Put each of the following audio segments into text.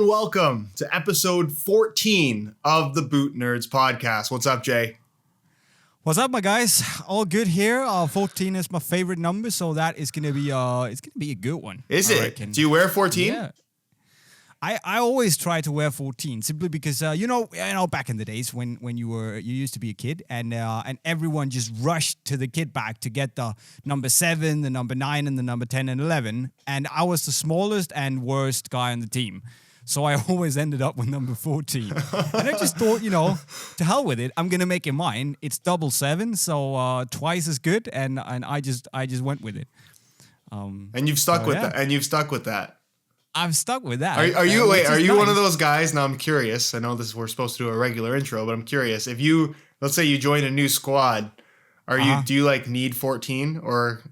welcome to episode 14 of the Boot Nerds podcast. What's up, Jay? What's up, my guys? All good here. 14 is my favorite number, so that is gonna be a good one. Is it? Reckon. Do you wear 14? Yeah. I always try to wear 14 simply because back in the days when you used to be a kid and everyone just rushed to the kid bag to get the number 7, the number 9, and the number 10 and 11, and I was the smallest and worst guy on the team. So I always ended up with number 14. And I just thought, to hell with it. I'm going to make it mine. It's double 7, so twice as good. And I just went with it. And you've stuck with that. And you've stuck with that. I've stuck with that. Are you nice. One of those guys? Now I'm curious. I know we're supposed to do a regular intro, but I'm curious. If let's say you join a new squad, do you need 14 or?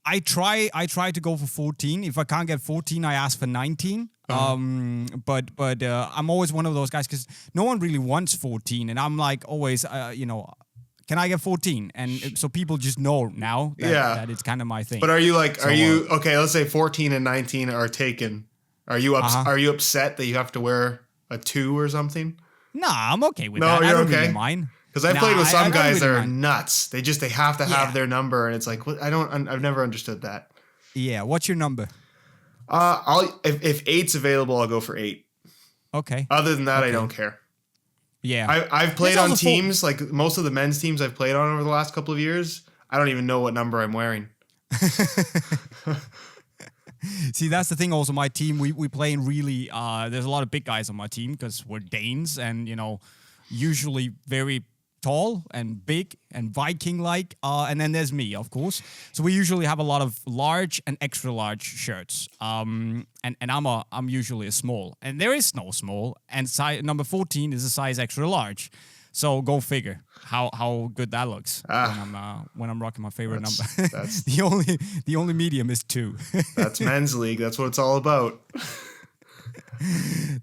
I try to go for 14. If I can't get 14, I ask for 19. But I'm always one of those guys because no one really wants 14, and I'm like always, can I get 14? And so people just know now that it's kind of my thing. But are you okay? Let's say 14 and 19 are taken. Are you upset that you have to wear a 2 or something? Nah, I'm okay with that. I don't really mind. Because I played with some guys that are nuts. They have to have their number, and it's like I've never understood that. Yeah, what's your number? If 8's available, I'll go for 8. Okay. Other than that, I don't care. Yeah. I've played on teams, like most of the men's teams I've played on over the last couple of years. I don't even know what number I'm wearing. See, that's the thing also. My team, we play in really, there's a lot of big guys on my team because we're Danes and, usually very tall and big and Viking-like, and then there's me, of course. So we usually have a lot of large and extra large shirts, and I'm usually a small, and there is no small, and number 14 is a size extra large. So go figure how good that looks when I'm rocking my favorite number. That's the only medium is 2. That's men's league. That's what it's all about.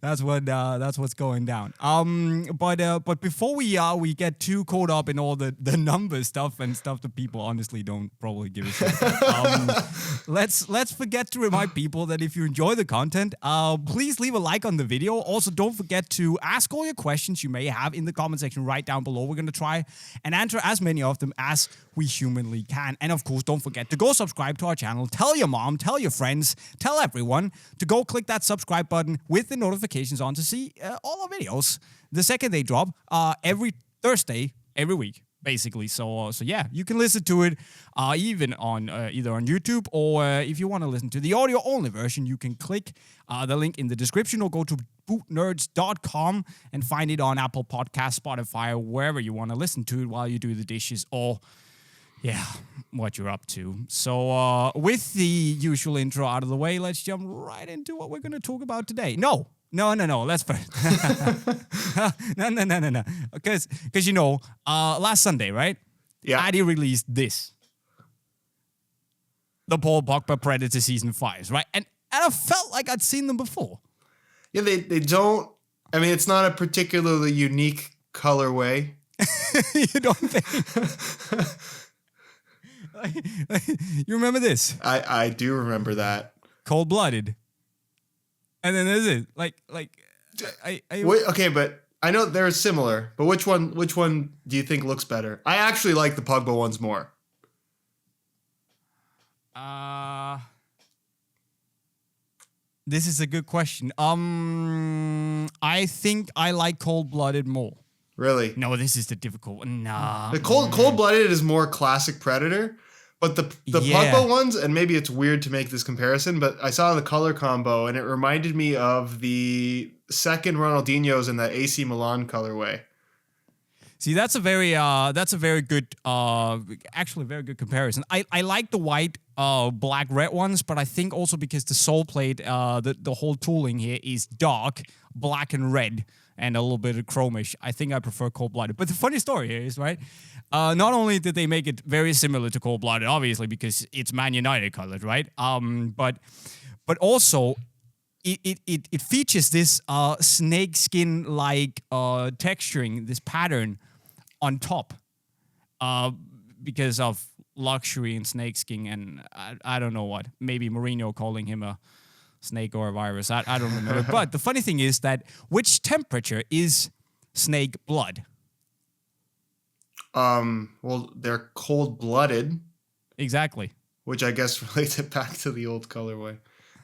That's what's going down. But before we get too caught up in all the number stuff and stuff that people honestly don't probably give a shit about, let's forget to remind people that if you enjoy the content, please leave a like on the video. Also, don't forget to ask all your questions you may have in the comment section right down below. We're gonna try and answer as many of them as we humanly can. And of course, don't forget to go subscribe to our channel. Tell your mom, tell your friends, tell everyone to go click that subscribe button with the notifications on to see all our videos the second they drop every Thursday, every week, basically. So yeah, you can listen to it even on either on YouTube or if you want to listen to the audio-only version, you can click the link in the description or go to bootnerds.com and find it on Apple Podcasts, Spotify, or wherever you want to listen to it while you do the dishes or what you're up to. So with the usual intro out of the way, let's jump right into what we're going to talk about today. No. Let's first. No. Because last Sunday, right? Yeah. Adi released this. The Paul Pogba Predator Season 5s, right? And I felt like I'd seen them before. Yeah, they don't... I mean, it's not a particularly unique colorway. You don't think... You remember this? I do remember that. Cold-blooded. And then there's it. Okay, but I know they're similar. But which one do you think looks better? I actually like the Pogba ones more. This is a good question. I think I like Cold-blooded more. Really? No, this is the difficult one. Nah. The cold-blooded is more classic Predator. But the Pogba ones, and maybe it's weird to make this comparison, but I saw the color combo, and it reminded me of the second Ronaldinho's in the AC Milan colorway. See, that's a very good, actually a very good comparison. I like the white, black, red ones, but I think also because the sole plate, the whole tooling here is dark, black and red, and a little bit of chromish. I think I prefer Cold-blooded. But the funny story here is, right, not only did they make it very similar to Cold-blooded, obviously, because it's Man United colored, right? But also, it features this snake skin-like texturing, this pattern on top, because of luxury and snakeskin, and I don't know what. Maybe Mourinho calling him a snake or a virus. I don't remember. But the funny thing is that which temperature is snake blood? Well, they're cold-blooded. Exactly. Which I guess relates it back to the old colorway.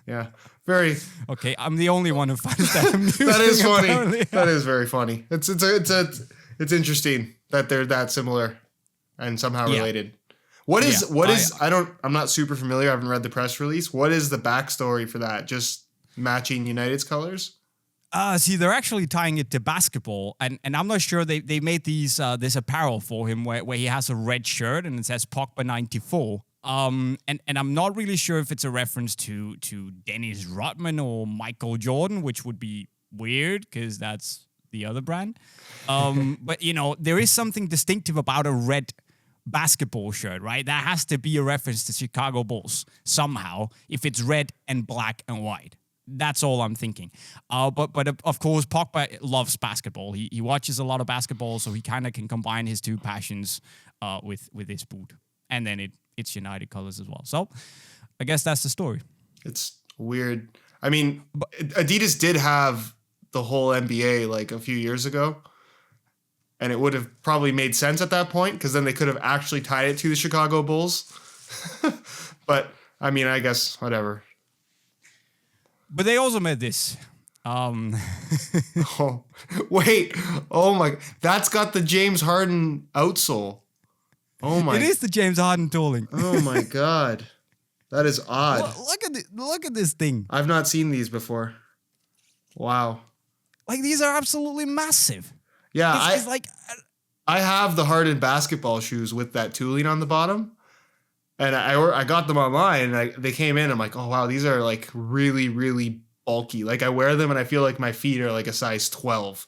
Yeah. Very. Okay, I'm the only one who finds that amusing. That is funny. Apparently. That is very funny. It's interesting that they're that similar and somehow related. I'm not super familiar. I haven't read the press release. What is the backstory for that? Just matching United's colors? See, they're actually tying it to basketball, and I'm not sure they made these this apparel for him where he has a red shirt and it says Pogba 94. And I'm not really sure if it's a reference to Dennis Rodman or Michael Jordan, which would be weird because that's the other brand. But you know, there is something distinctive about a red basketball shirt, right? That has to be a reference to Chicago Bulls somehow if it's red and black and white. That's all I'm thinking. But of course, Pogba loves basketball. He watches a lot of basketball, so he kind of can combine his two passions with his boot. And then it's United colors as well. So I guess that's the story. It's weird. I mean, Adidas did have the whole NBA like a few years ago. And it would have probably made sense at that point because then they could have actually tied it to the Chicago Bulls. But I mean, I guess whatever. But they also made this. Oh, wait. Oh my. That's got the James Harden outsole. Oh my. It is the James Harden tooling. Oh my God. That is odd. Look at this thing. I've not seen these before. Wow. Like these are absolutely massive. Yeah, it's like I have the Harden basketball shoes with that tooling on the bottom. And I got them online and they came in. I'm like, oh, wow, these are like really, really bulky. Like I wear them and I feel like my feet are like a size 12.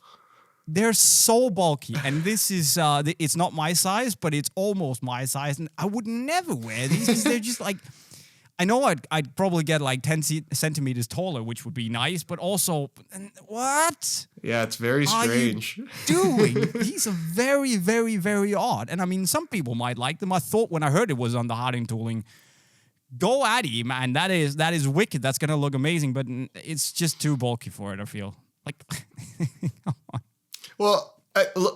They're so bulky. And this is, it's not my size, but it's almost my size. And I would never wear these because they're just like, I know I'd probably get like 10 centimeters taller, which would be nice, but also, what? Yeah, it's very strange. Doing? These are very, very, very odd. And I mean, some people might like them. I thought when I heard it was on the Harding tooling, go at him, man. That is wicked. That's going to look amazing, but it's just too bulky for it, I feel. Like, come on. Well,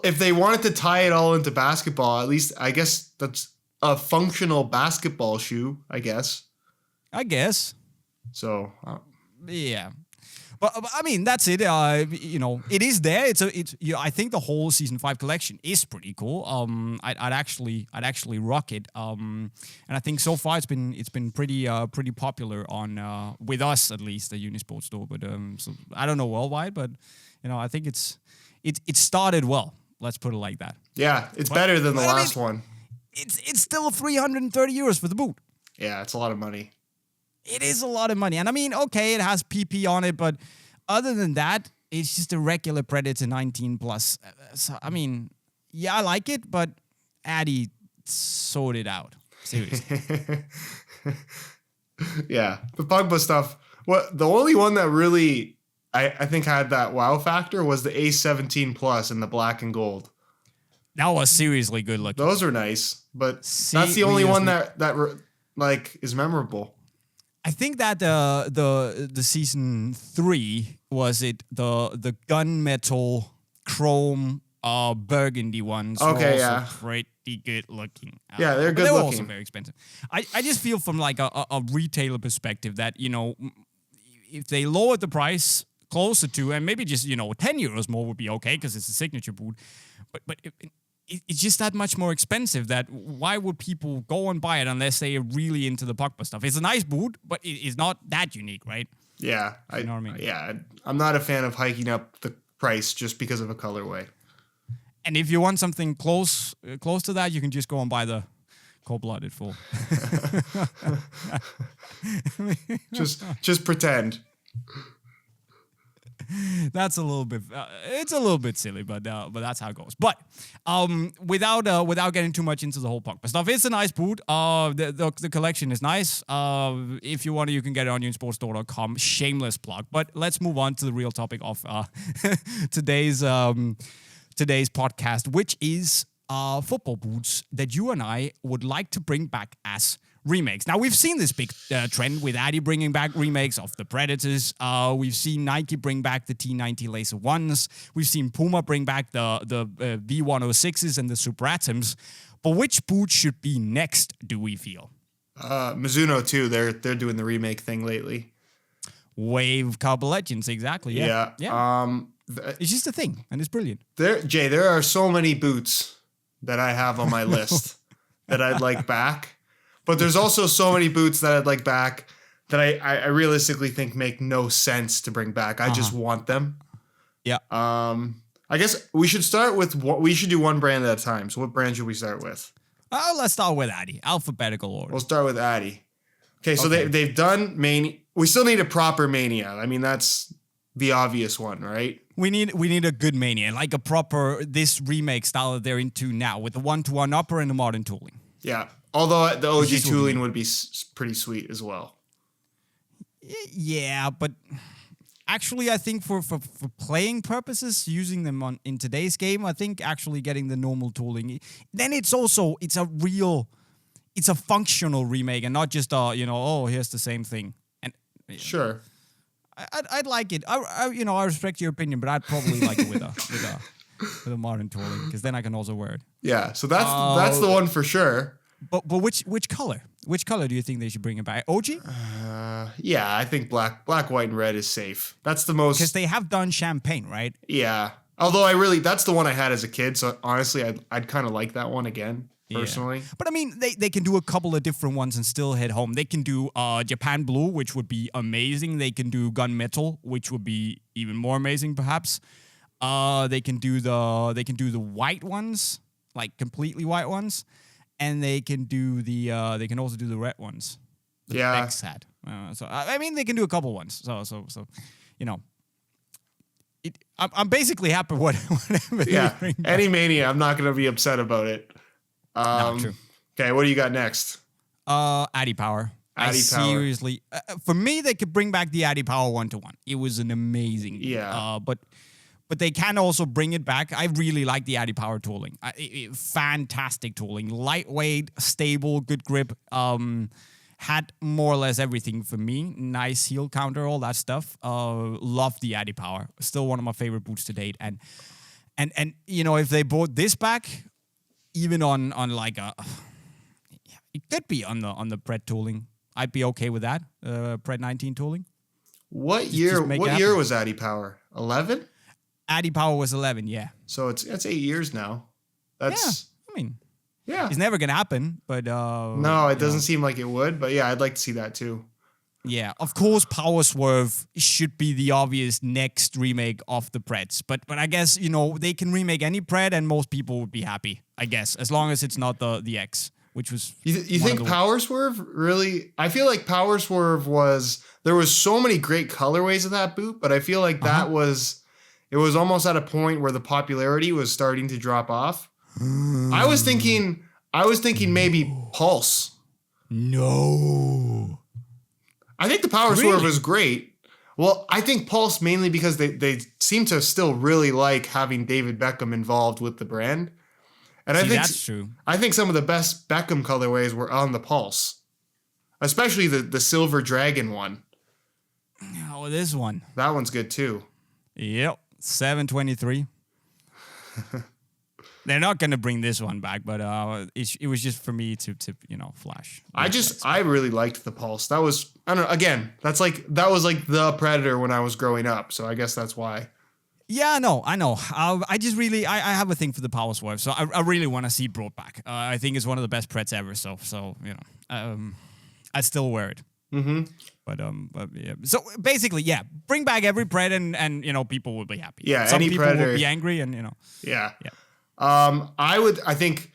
if they wanted to tie it all into basketball, at least I guess that's a functional basketball shoe, I guess. So, yeah. But I mean, that's it. You know, it is there. I think the whole season 5 collection is pretty cool. I'd actually rock it. And I think so far it's been pretty popular on with us at least, the Unisport store. But so I don't know worldwide, but you know, I think it started well. Let's put it like that. Yeah, it's better than the last one. It's still 330 euros for the boot. Yeah, it's a lot of money. It is a lot of money. And I mean, okay, it has PP on it, but other than that, it's just a regular Predator 19 plus. So, I mean, yeah, I like it, but Addy, sort it out. Seriously. Yeah, the Pogba stuff. The only one that really, I think had that wow factor was the A17 plus in the black and gold. That was seriously good looking. Those are nice, but that's the only one that like is memorable. I think that the season 3 was it the gunmetal chrome burgundy ones. Okay, were also yeah, pretty good looking. Yeah, they're good looking. They were looking. Also very expensive. I just feel from like a retailer perspective that, you know, if they lowered the price closer to, and maybe just, you know, 10 euros more would be okay because it's a signature boot, but it's just that much more expensive that why would people go and buy it unless they are really into the Pogba stuff? It's a nice boot, but it's not that unique, right? Yeah. You know what I mean? Yeah. I'm not a fan of hiking up the price just because of a colorway. And if you want something close to that, you can just go and buy the cold-blooded full. just pretend. That's a little bit. It's a little bit silly, but that's how it goes. But without getting too much into the whole Pogba stuff, it's a nice boot. The collection is nice. If you want to, you can get it on unisportstore.com. Shameless plug. But let's move on to the real topic of today's podcast, which is football boots that you and I would like to bring back as remakes. Now, we've seen this big trend with Adi bringing back remakes of the Predators. We've seen Nike bring back the T90 Laser 1s. We've seen PUMA bring back the V106s and the Super Atoms. But which boot should be next, do we feel? Mizuno, too. They're doing the remake thing lately. Wave Carbon Legends, exactly. Yeah. It's just a thing, and it's brilliant. There are so many boots that I have on my list that I'd like back. But there's also so many boots that I'd like back that I realistically think make no sense to bring back. I just want them. Yeah. I guess we should start with we should do one brand at a time. So what brand should we start with? Let's start with Adi. Alphabetical order. We'll start with Adi. Okay, so they've done Mania. We still need a proper Mania. I mean, that's the obvious one, right? We need a good Mania, like a proper this remake style that they're into now with the 1-to-1 upper and the modern tooling. Yeah. Although the OG tooling would be pretty sweet as well. Yeah, but actually I think for playing purposes, using them in today's game, I think actually getting the normal tooling, then it's a functional remake and not just here's the same thing. And sure. I'd like it. I respect your opinion, but I'd probably like it with a modern tooling because then I can also wear it. Yeah, so that's the one for sure. But which color? Which color do you think they should bring it back? OG? Yeah, I think black, white, and red is safe. That's the most because they have done champagne, right? Yeah. Although that's the one I had as a kid. So honestly, I'd kind of like that one again personally. Yeah. But I mean, they can do a couple of different ones and still hit home. They can do Japan Blue, which would be amazing. They can do Gunmetal, which would be even more amazing, perhaps. They can do the white ones, like completely white ones. And they can do they can also do the red ones. The Bex had. So I mean, they can do a couple ones. So I'm basically happy whatever. Yeah, any Mania, I'm not gonna be upset about it. Not true. Okay, what do you got next? Adi Power. Seriously, for me, they could bring back the Adi Power 1-to-1. It was an amazing. Yeah. But they can also bring it back. I really like the Adi Power tooling. Fantastic tooling. Lightweight, stable, good grip. Had more or less everything for me. Nice heel counter, all that stuff. Love the Adi Power. Still one of my favorite boots to date. And if they brought this back, even on like it could be on the Pred tooling. I'd be okay with that. Pred 19 tooling. What year was Adi Power? 11? Adi Power was 11, yeah. So it's 8 years now. It's never gonna happen, but no, it doesn't seem like it would. But yeah, I'd like to see that too. Yeah, of course, Power Swerve should be the obvious next remake of the Preds, but I guess they can remake any Pred and most people would be happy. I guess as long as it's not the X, which was. You think Power Swerve really? I feel like Power Swerve there was so many great colorways of that boot, but I feel like that was. It was almost at a point where the popularity was starting to drop off. I was thinking maybe Pulse. No. I think the Power Swerve was great. Well, I think Pulse mainly because they seem to still really like having David Beckham involved with the brand. And I think that's true. I think some of the best Beckham colorways were on the Pulse. Especially the Silver Dragon one. Oh, this one. That one's good too. Yep. 723. They're not going to bring this one back, but it was just for me to flash. I really liked the Pulse. That was, I don't know, again, that was like the Predator when I was growing up, so I guess that's why. Yeah, I know. I just really, I have a thing for the Power Swerve, so I really want to see it brought back. I think it's one of the best Preds ever, so I still wear it. Mm-hmm. But yeah. So basically, yeah, bring back every Pred and people will be happy. Yeah, some any people Predator will be angry and Yeah. Yeah. I think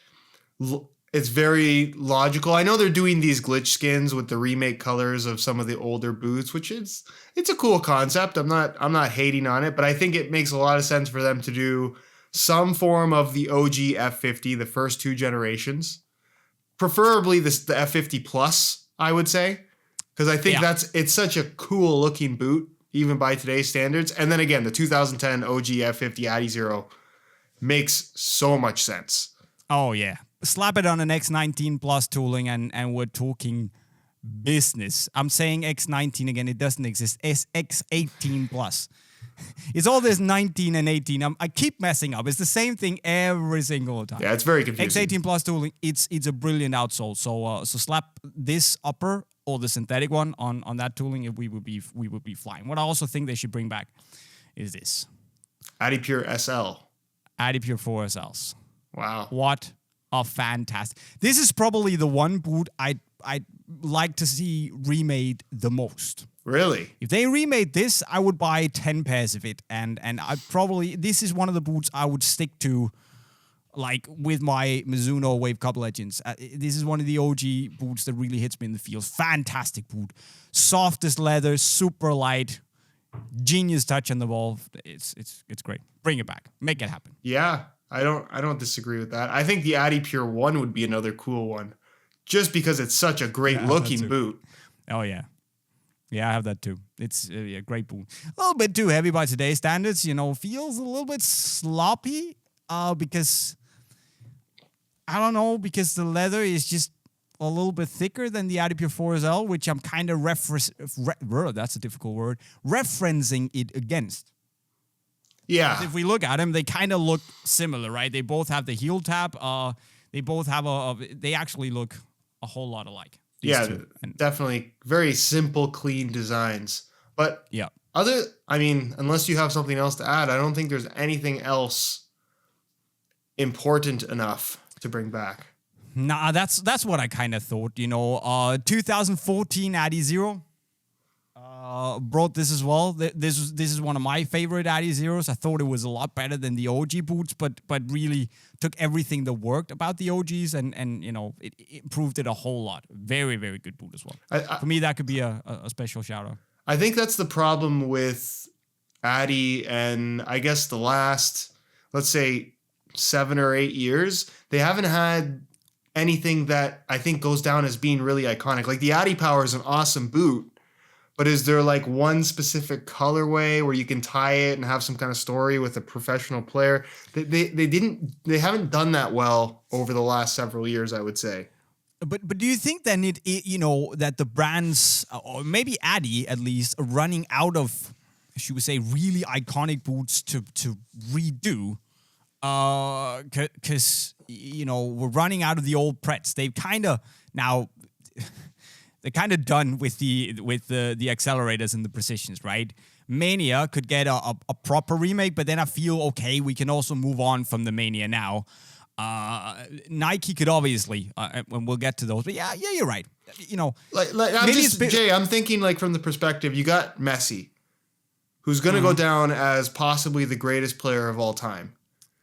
it's very logical. I know they're doing these glitch skins with the remake colors of some of the older boots, which it's a cool concept. I'm not hating on it, but I think it makes a lot of sense for them to do some form of the OG F50, the first two generations, preferably the F50 Plus, I would say. Because I think it's such a cool looking boot, even by today's standards. And then again, the 2010 OG F50 Adi Zero makes so much sense. Oh, yeah. slap it on an X19 Plus tooling, and we're talking business. I'm saying X19 again. It doesn't exist. It's X18 Plus. It's all this 19 and 18. I keep messing up. It's the same thing every single time. Yeah, it's very confusing. X18 Plus tooling. It's a brilliant outsole. So slap this upper or the synthetic one on that tooling, we would be flying. What I also think they should bring back is this Adipure SL. Adipure 4 SLs. Wow. What a fantastic. This is probably the one boot I'd like to see remade the most. Really? If they remade this, I would buy 10 pairs of it. And this is one of the boots I would stick to, like with my Mizuno Wave Cup Legends. This is one of the OG boots that really hits me in the feels. Fantastic boot. Softest leather, super light, genius touch on the ball. It's great. Bring it back. Make it happen. Yeah, I don't disagree with that. I think the Adipure 1 would be another cool one, just because it's such a great looking boot. Oh yeah. Yeah, I have that too. It's a great boot. A little bit too heavy by today's standards, feels a little bit sloppy because I don't know, because the leather is just a little bit thicker than the Adipure 4SL, which I'm kind of that's a difficult word, referencing it against. Yeah. If we look at them, they kind of look similar, right? They both have the heel tab. They both have they actually look a whole lot alike. Yeah, definitely very simple, clean designs. But yeah, unless you have something else to add, I don't think there's anything else important enough to bring back. Nah, that's what I kind of thought. 2014 Adi Zero brought this as well. This is one of my favorite Adi Zeros. I thought it was a lot better than the OG boots, but really took everything that worked about the OGs and it improved it a whole lot. Very, very good boot as well. For me, that could be a special shout out. I think that's the problem with Adi, and I guess the last, let's say, 7 or 8 years, they haven't had anything that I think goes down as being really iconic. Like the Adi Power is an awesome boot, but is there like one specific colorway where you can tie it and have some kind of story with a professional player? They haven't done that well over the last several years, I would say. But do you think then that the brands, or maybe Adi at least, are running out of, should we say, really iconic boots to redo? Because we're running out of the old Preds. They've kind of now they're kind of done with the accelerators and the precisions, right? Mania could get a proper remake, but then I feel okay. We can also move on from the Mania now. Nike could obviously, and we'll get to those. But yeah, you're right. Jay, I'm thinking like from the perspective, you got Messi, who's going to go down as possibly the greatest player of all time.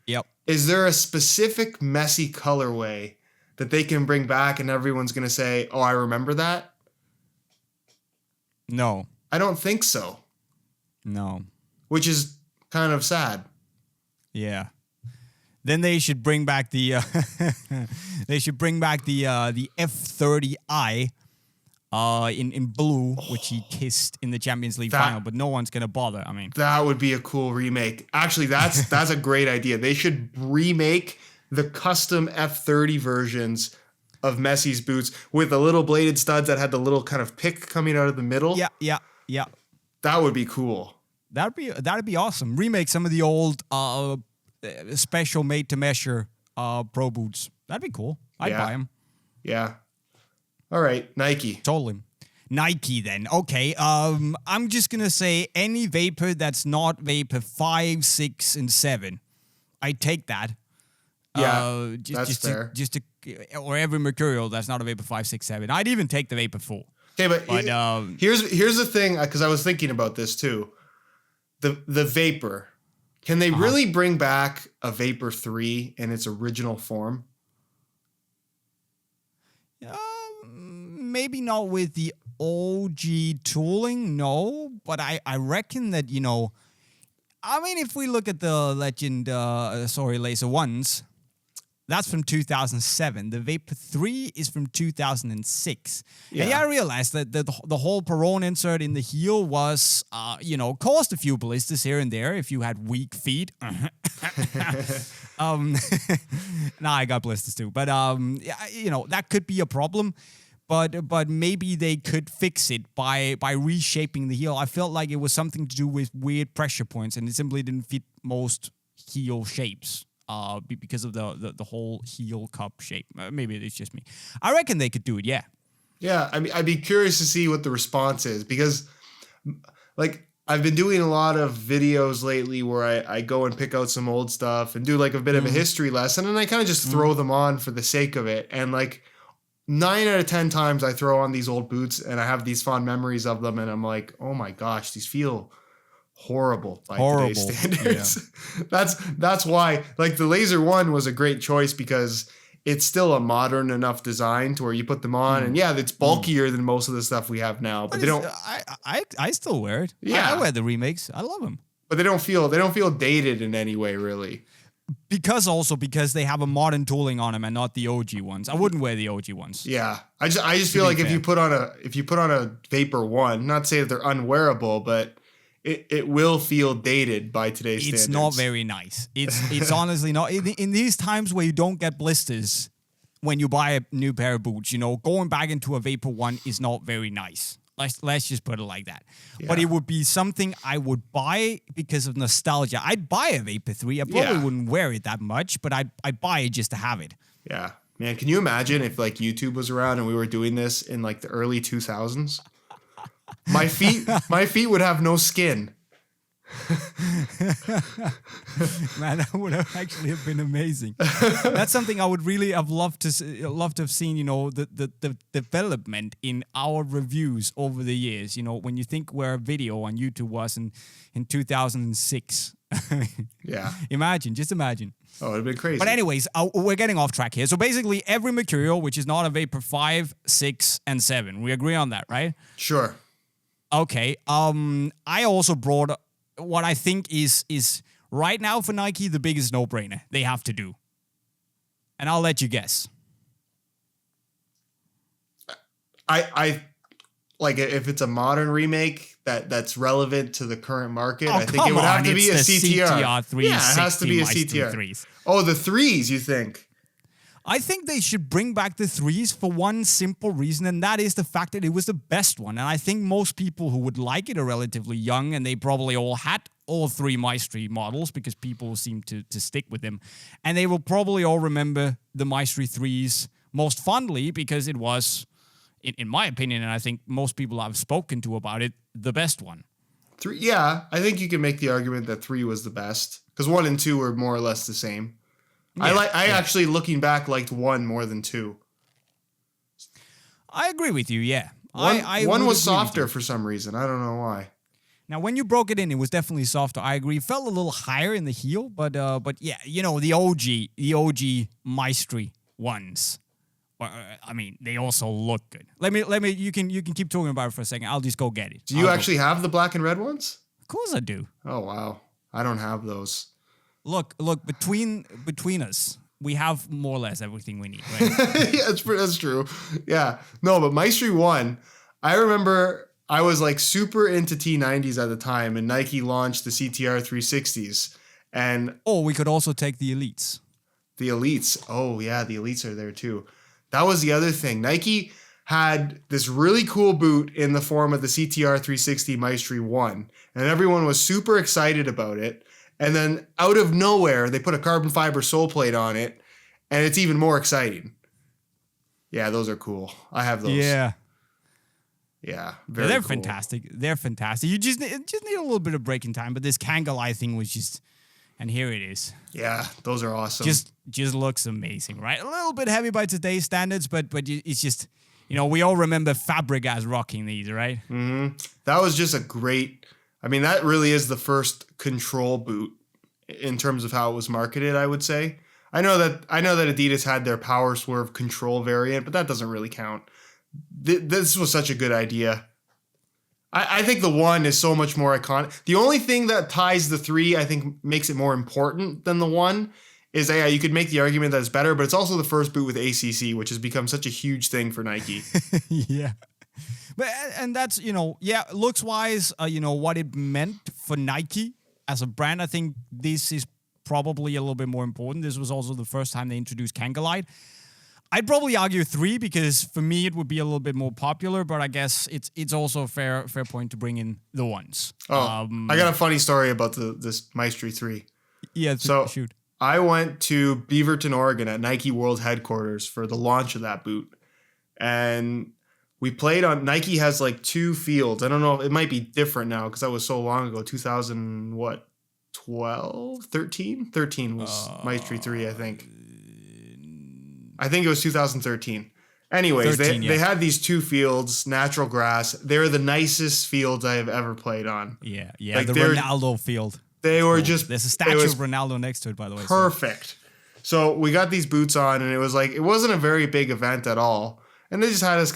Yep. Is there a specific Messi colorway that they can bring back and everyone's going to say, oh, I remember that? No. I don't think so. No. Which is kind of sad. Yeah. Then they should bring back the F30i in blue, which he kissed in the Champions League final, but no one's gonna bother. I mean, that would be a cool remake. Actually, that's a great idea. They should remake the custom F30 versions of Messi's boots with the little bladed studs that had the little kind of pick coming out of the middle. Yeah. That would be cool. That'd be awesome. Remake some of the old special made to measure pro boots. That'd be cool. I'd buy them. Yeah. All right, Nike. Totally. Nike then. Okay. I'm just gonna say any Vapor that's not Vapor 5, 6, and 7. I take that. Yeah, that's fair. Or every Mercurial that's not a Vapor 5, 6, 7. I'd even take the Vapor 4. Okay, but here's the thing, because I was thinking about this too. The Vapor. Can they really bring back a Vapor 3 in its original form? Maybe not with the OG tooling, no. But I reckon that, if we look at the Laser 1s, That's from 2007. The Vapor 3 is from 2006. Yeah. And I realized that the whole Perone insert in the heel was, caused a few blisters here and there if you had weak feet. Nah, I got blisters too. But, that could be a problem. But maybe they could fix it by reshaping the heel. I felt like it was something to do with weird pressure points, and it simply didn't fit most heel shapes. Because of the whole heel cup shape. Maybe it's just me. I reckon they could do it, yeah. Yeah, I mean, I'd be curious to see what the response is because, like, I've been doing a lot of videos lately where I go and pick out some old stuff and do, like, a bit of a history lesson, and I kind of just throw them on for the sake of it. And, like, 9 out of 10 times I throw on these old boots and I have these fond memories of them, and I'm like, oh my gosh, these feel horrible by today's standards. Yeah. That's why, like, the Laser 1 was a great choice because it's still a modern enough design to where you put them on, and yeah, it's bulkier than most of the stuff we have now. But they don't. I still wear it. Yeah, I wear the remakes. I love them. But they don't feel dated in any way, really. Because they have a modern tooling on them and not the OG ones. I wouldn't wear the OG ones. Yeah, I just feel like if you put on a Vapor 1, not to say that they're unwearable, but it will feel dated by today's standards. It's not very nice. It's honestly not. In these times where you don't get blisters when you buy a new pair of boots, going back into a Vapor 1 is not very nice. Let's just put it like that. Yeah. But it would be something I would buy because of nostalgia. I'd buy a Vapor 3. I probably wouldn't wear it that much, but I'd buy it just to have it. Yeah. Man, can you imagine if, like, YouTube was around and we were doing this in, like, the early 2000s? My feet would have no skin. Man, that would have been amazing. That's something I would really have loved to have seen. The development in our reviews over the years. When you think where a video on YouTube was in 2006. Yeah. Just imagine. Oh, it'd been crazy. But anyways, we're getting off track here. So basically, every Mercurial, which is not a Vapor 5, 6, and 7, we agree on that, right? Sure. Okay. I also brought what I think is right now for Nike the biggest no-brainer they have to do, and I'll let you guess. I like if it's a modern remake that's relevant to the current market. I think it would have to be a CTR. Yeah, it has to be a CTR. 3s. Oh, the 3s, you think? I think they should bring back the 3s for one simple reason, and that is the fact that it was the best one. And I think most people who would like it are relatively young, and they probably all had all 3 Maestri models because people seem to stick with them. And they will probably all remember the Maestri 3s most fondly because it was, in my opinion, and I think most people I've spoken to about it, the best one. 3, yeah, I think you can make the argument that 3 was the best because 1 and 2 were more or less the same. Yeah, I actually, looking back, liked 1 more than 2. I agree with you, yeah. One was softer for some reason. I don't know why. Now, when you broke it in, it was definitely softer. I agree. It felt a little higher in the heel, but yeah, the OG Maestri ones. I mean, they also look good. Let me. You can keep talking about it for a second. I'll just go get it. Do you actually have the black and red ones? Of course I do. Oh wow, I don't have those. Look, between us, we have more or less everything we need, right? Yeah, that's true. Yeah. No, but Maestri 1, I remember I was like super into T90s at the time, and Nike launched the CTR 360s. And we could also take the Elites. The Elites. Oh, yeah, the Elites are there too. That was the other thing. Nike had this really cool boot in the form of the CTR 360 Maestri 1, and everyone was super excited about it. And then out of nowhere, they put a carbon fiber sole plate on it, and it's even more exciting. Yeah, those are cool. I have those. Yeah. Yeah, they're cool. Fantastic. They're fantastic. You just need a little bit of breaking time, but this Kangalai thing was just, and here it is. Yeah, those are awesome. Just looks amazing, right? A little bit heavy by today's standards, but it's just, we all remember Fabregas rocking these, right? Mm-hmm. That was just a great. I mean, that really is the first control boot in terms of how it was marketed, I would say. I know that Adidas had their Power Swerve control variant, but that doesn't really count. This was such a good idea. I think the 1 is so much more iconic. The only thing that ties the 3, I think, makes it more important than the 1 is yeah, you could make the argument that it's better, but it's also the first boot with ACC, which has become such a huge thing for Nike. Yeah. But and that's, looks wise, what it meant for Nike as a brand. I think this is probably a little bit more important. This was also the first time they introduced Kangalite. I'd probably argue 3 because for me it would be a little bit more popular, but I guess it's also a fair point to bring in the ones. Oh, I got a funny story about this Maestri 3. Yeah, so shoot. I went to Beaverton, Oregon at Nike World Headquarters for the launch of that boot. And we played on, Nike has like 2 fields. I don't know, it might be different now because that was so long ago. 2012, 13? 13 was Maestri 3, I think. I think it was 2013. Anyways, 13, they had these 2 fields, natural grass. They're the nicest fields I have ever played on. Yeah, like the Ronaldo field. They were just... There's a statue of Ronaldo next to it, by the way. Perfect. So we got these boots on, and it was like, it wasn't a very big event at all. And they just had us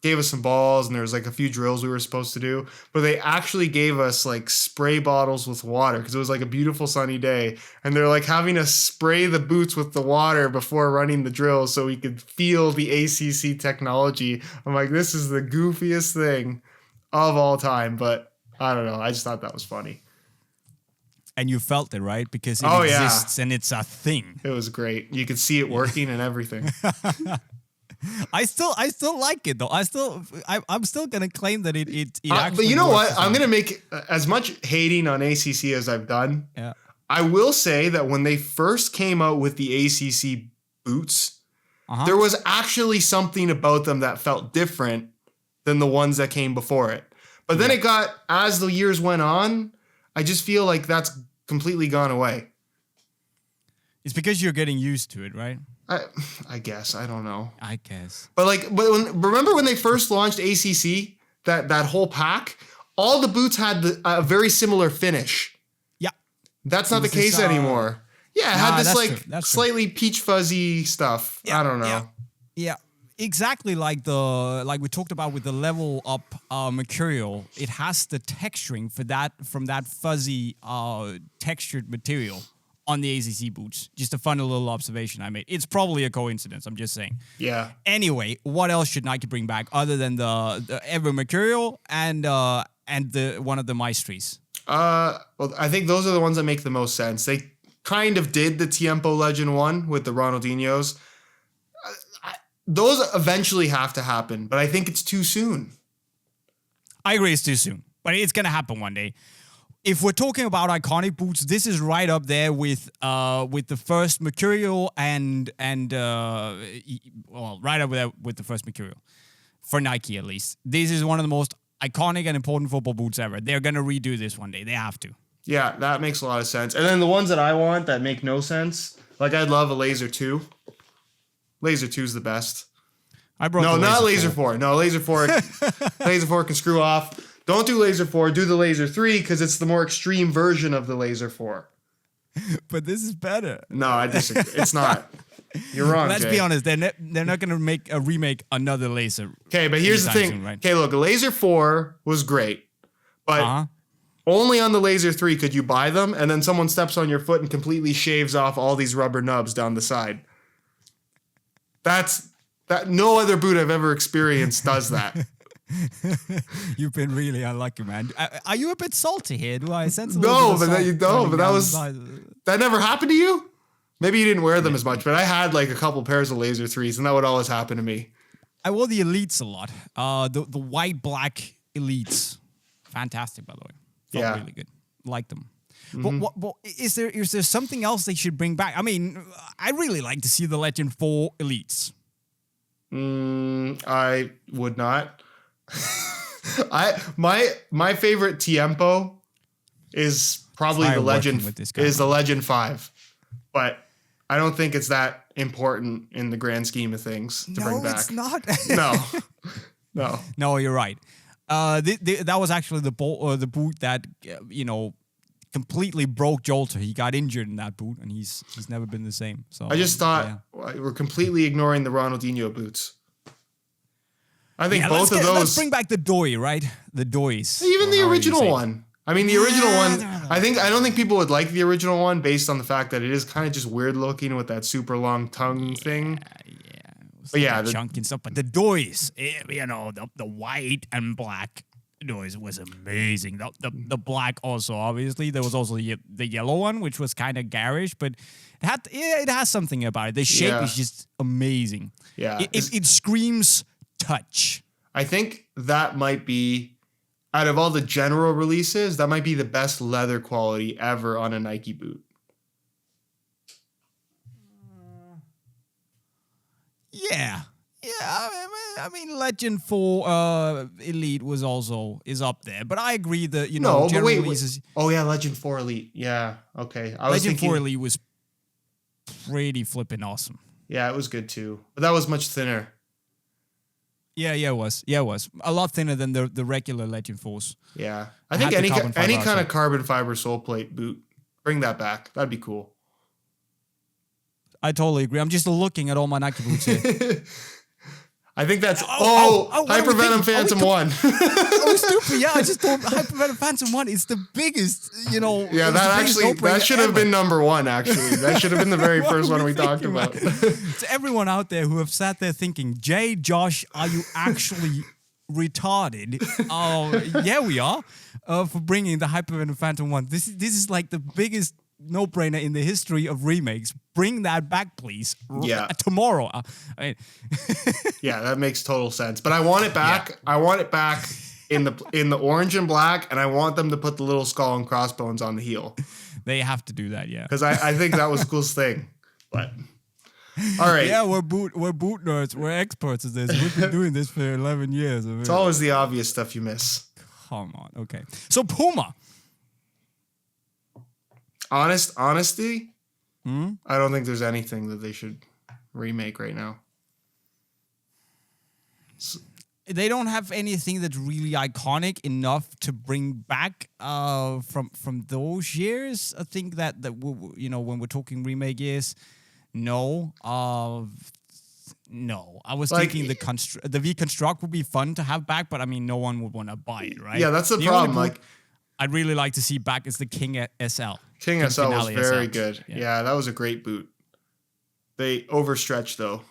gave us some balls, and there was like a few drills we were supposed to do. But they actually gave us like spray bottles with water because it was like a beautiful sunny day. And they're like having us spray the boots with the water before running the drills so we could feel the ACC technology. I'm like, this is the goofiest thing of all time. But I don't know. I just thought that was funny. And you felt it, right? Because it exists and it's a thing. It was great. You could see it working and everything. I still like it though. I'm still gonna claim that it actually. But you know what? I'm gonna make as much hating on ACC as I've done. Yeah. I will say that when they first came out with the ACC boots, there was actually something about them that felt different than the ones that came before it. But then it got, as the years went on, I just feel like that's completely gone away. It's because you're getting used to it, right? I guess. I don't know. I guess. But remember when they first launched ACC, that whole pack, all the boots had a very similar finish. Yeah. That's not the case anymore. Yeah, it had this that's slightly peach fuzzy stuff. Yeah, I don't know. Yeah. Exactly like we talked about with the level up Mercurial, it has the texturing from that fuzzy textured material on the ACC boots. Just a funny little observation I made. It's probably a coincidence, I'm just saying. Yeah. Anyway, what else should Nike bring back other than the Ever Mercurial and the one of the Maestris? Well, I think those are the ones that make the most sense. They kind of did the Tiempo Legend one with the Ronaldinhos. Those eventually have to happen, but I think it's too soon. I agree it's too soon, but it's going to happen one day. If we're talking about iconic boots, this is right up there with the first Mercurial and right up there with the first Mercurial for Nike at least. This is one of the most iconic and important football boots ever. They're gonna redo this one day. They have to. Yeah, that makes a lot of sense. And then the ones that I want that make no sense, like I'd love a Laser 2. Laser 2 is the best. Not Laser 4. No, Laser 4. Laser 4 can screw off. Don't do Laser 4, do the Laser 3 because it's the more extreme version of the Laser 4. But this is better. No, I disagree. It's not. You're wrong, Let's be honest. They're not going to make a remake another Laser. Okay, but here's the thing. Soon, right? Okay, look, Laser 4 was great. But only on the Laser 3 could you buy them, and then someone steps on your foot and completely shaves off all these rubber nubs down the side. That no other boot I've ever experienced does that. You've been really unlucky, man. Are you a bit salty here? Do I sense a little bit of salt? But that never happened to you? Maybe you didn't wear them as much, but I had like a couple pairs of Laser 3s, and that would always happen to me. I wore the Elites a lot. The white black Elites, fantastic by the way. Felt really good. Liked them. Mm-hmm. But is there something else they should bring back? I mean, I really like to see the Legend 4 Elites. I would not. My favorite Tiempo is probably the Legend 5, but I don't think it's that important in the grand scheme of things to bring back. No, it's not. No, you're right. That was actually the boot that completely broke Jolter. He got injured in that boot, and he's never been the same. So I just thought we're completely ignoring the Ronaldinho boots. I think both of those. Let's bring back the Doi, right? The Dois. Even the original one. I mean, the original one, I don't think people would like the original one based on the fact that it is kind of just weird looking with that super long tongue thing. But yeah, the chunk and stuff. But the noise, the white and black noise was amazing. The black also, obviously. There was also the yellow one, which was kind of garish, but it has something about it. The shape is just amazing. Yeah. It screams touch. I think that might be, out of all the general releases, that might be the best leather quality ever on a Nike boot. Yeah. I mean, Legend 4 Elite is up there, but I agree that general releases. Oh yeah, Legend 4 Elite. Yeah, okay. Legend 4 Elite was pretty flipping awesome. Yeah, it was good too, but that was much thinner. Yeah, it was. Yeah, it was a lot thinner than the regular Legend 4s. Yeah, I think any kind of carbon fiber sole plate boot, bring that back. That'd be cool. I totally agree. I'm just looking at all my Nike boots here. I think that's Hypervenom Phantom 1. Oh, stupid! Yeah, I just thought Hypervenom Phantom 1 is the biggest. Yeah, that should have been number 1. Actually, that should have been the very first one we talked about. To everyone out there who have sat there thinking, Jay, Josh, are you actually retarded? Yeah, we are. For bringing the Hypervenom Phantom 1. This is like the biggest no-brainer in the history of remakes. Bring that back, please. Yeah. Tomorrow. Yeah, that makes total sense. But I want it back. Yeah. I want it back in the orange and black, and I want them to put the little skull and crossbones on the heel. They have to do that, yeah. Because I think that was the coolest thing. But all right. Yeah, we're boot nerds. We're experts at this. We've been doing this for 11 years. It's always the obvious stuff you miss. Come on. Okay. So PUMA. Honesty, I don't think there's anything that they should remake right now. They don't have anything that's really iconic enough to bring back from those years. I think that when we're talking remake years, no. No, I was thinking the V-Construct would be fun to have back, but I mean, no one would want to buy it, right? Yeah, that's the problem. I'd really like to see back is the King SL. King SL was very good. Yeah, that was a great boot. They overstretch though.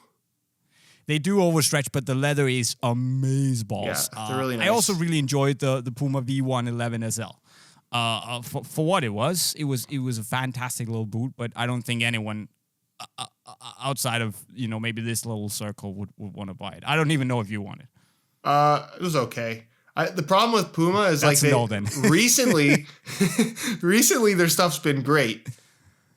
They do overstretch, but the leather is amazeballs. Yeah, they're really nice. I also really enjoyed the PUMA V111 SL. For what it was a fantastic little boot, but I don't think anyone outside of maybe this little circle would want to buy it. I don't even know if you want it. It was okay. The problem with PUMA is recently their stuff's been great,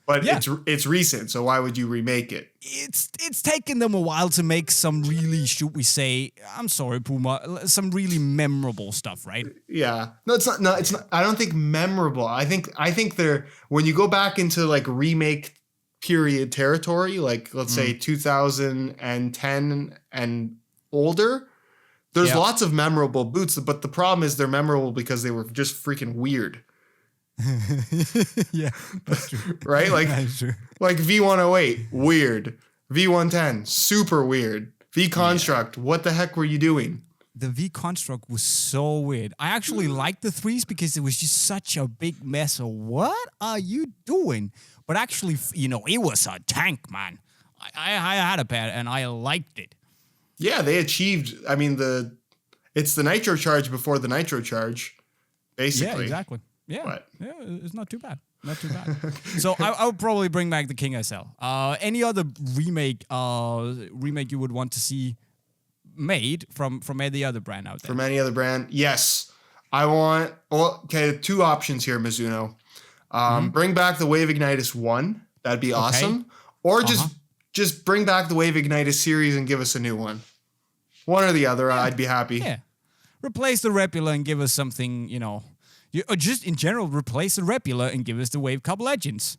but it's recent. So why would you remake it? It's taken them a while to make some really, should we say, I'm sorry, PUMA, some really memorable stuff, right? Yeah, no, it's not. No, it's not. I don't think memorable. I think they're, when you go back into like remake period territory, like let's say 2010 and older. There's lots of memorable boots, but the problem is they're memorable because they were just freaking weird. Yeah, that's true. Right? That's true. Like V108, weird. V110, super weird. V-Construct, what the heck were you doing? The V-Construct was so weird. I actually liked the 3s because it was just such a big mess of what are you doing? But actually, it was a tank, man. I had a pair and I liked it. Yeah, they achieved. I mean, it's the nitro charge before the nitro charge, basically. Yeah, exactly. Yeah, it's not too bad. Not too bad. So I would probably bring back the King SL. Any other remake you would want to see made from any other brand out there? From any other brand? Yes. I want. Well, okay, 2 options here, Mizuno. Bring back the Wave Ignitus 1. That'd be awesome. Or just bring back the Wave Ignitus series and give us a new one. One or the other, I'd be happy. Yeah. Replace the Repula and give us something, or just in general, replace the Repula and give us the Wave Cup Legends.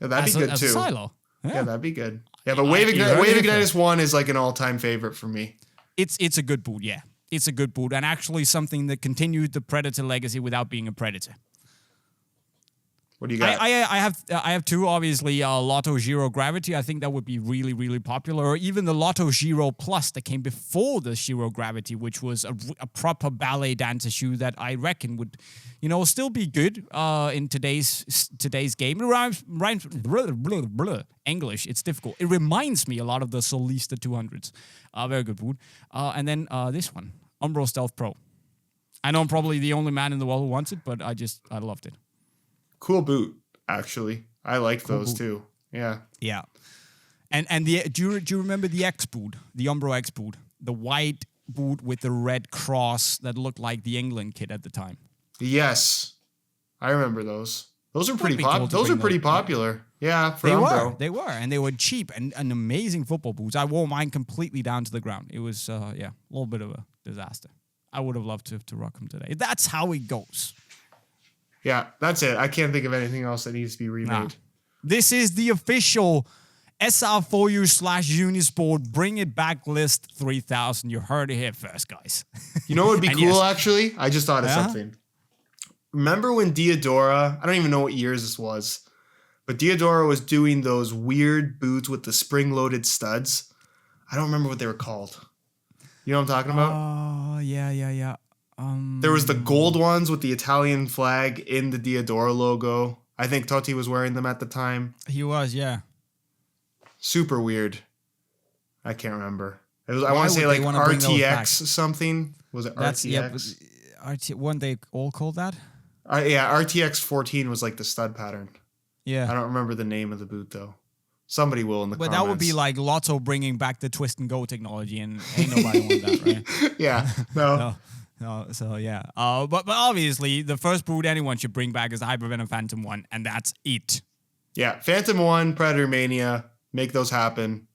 Yeah, that'd be good too. A silo. Yeah, that'd be good. Yeah, but Wave Ignitus 1 is like an all-time favorite for me. It's a good boot, yeah. It's a good boot, and actually something that continued the Predator legacy without being a Predator. What do you got? I have two, obviously. Lotto Zero Gravity. I think that would be really, really popular. Or even the Lotto Zero Plus that came before the Zero Gravity, which was a proper ballet dancer shoe that I reckon would, still be good in today's game. It rhymes English. It's difficult. It reminds me a lot of the Solista 200s. Very good boot. And then this one, Umbro Stealth Pro. I know I'm probably the only man in the world who wants it, but I loved it. Cool boot, actually. I liked those too. Yeah. Yeah. And do you remember the X boot, the Umbro X boot, the white boot with the red cross that looked like the England kit at the time? Yes, I remember those. Those are pretty popular. Yeah, for Umbro. They were, and they were cheap and amazing football boots. I wore mine completely down to the ground. It was a little bit of a disaster. I would have loved to rock them today. That's how it goes. Yeah, that's it. I can't think of anything else that needs to be remade. Nah. This is the official SR4U / Unisport Bring It Back List 3000. You heard it here first, guys. You know what would be cool, actually? I just thought of something. Remember when Diadora, I don't even know what years this was, but Diadora was doing those weird boots with the spring-loaded studs? I don't remember what they were called. You know what I'm talking about? Oh, yeah. There was the gold ones with the Italian flag in the Diadora logo. I think Totti was wearing them at the time. He was, yeah. Super weird. I can't remember. It was, I want to say like RTX something. Was it RTX? Weren't they all called that? Yeah, RTX 14 was like the stud pattern. Yeah. I don't remember the name of the boot though. Somebody will in the comments. But that would be like Lotto bringing back the twist and go technology, and ain't nobody want that, right? Yeah, no. No, so yeah. But obviously, the first boot anyone should bring back is the Hypervenom Phantom 1, and that's it. Yeah, Phantom 1, Predator Mania, make those happen.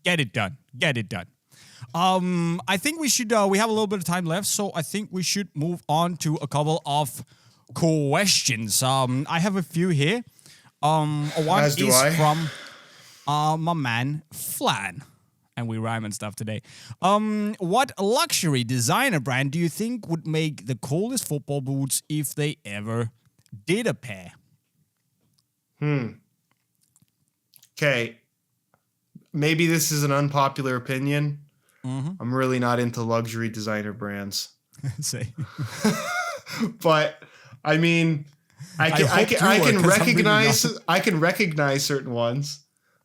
Get it done. I think we should, we have a little bit of time left, so I think we should move on to a couple of questions. I have a few here. One is from my man, Flan. And we rhyme and stuff today. What luxury designer brand do you think would make the coolest football boots if they ever did a pair? Okay. Maybe this is an unpopular opinion. Mm-hmm. I'm really not into luxury designer brands. Say. But I mean, I can recognize certain ones.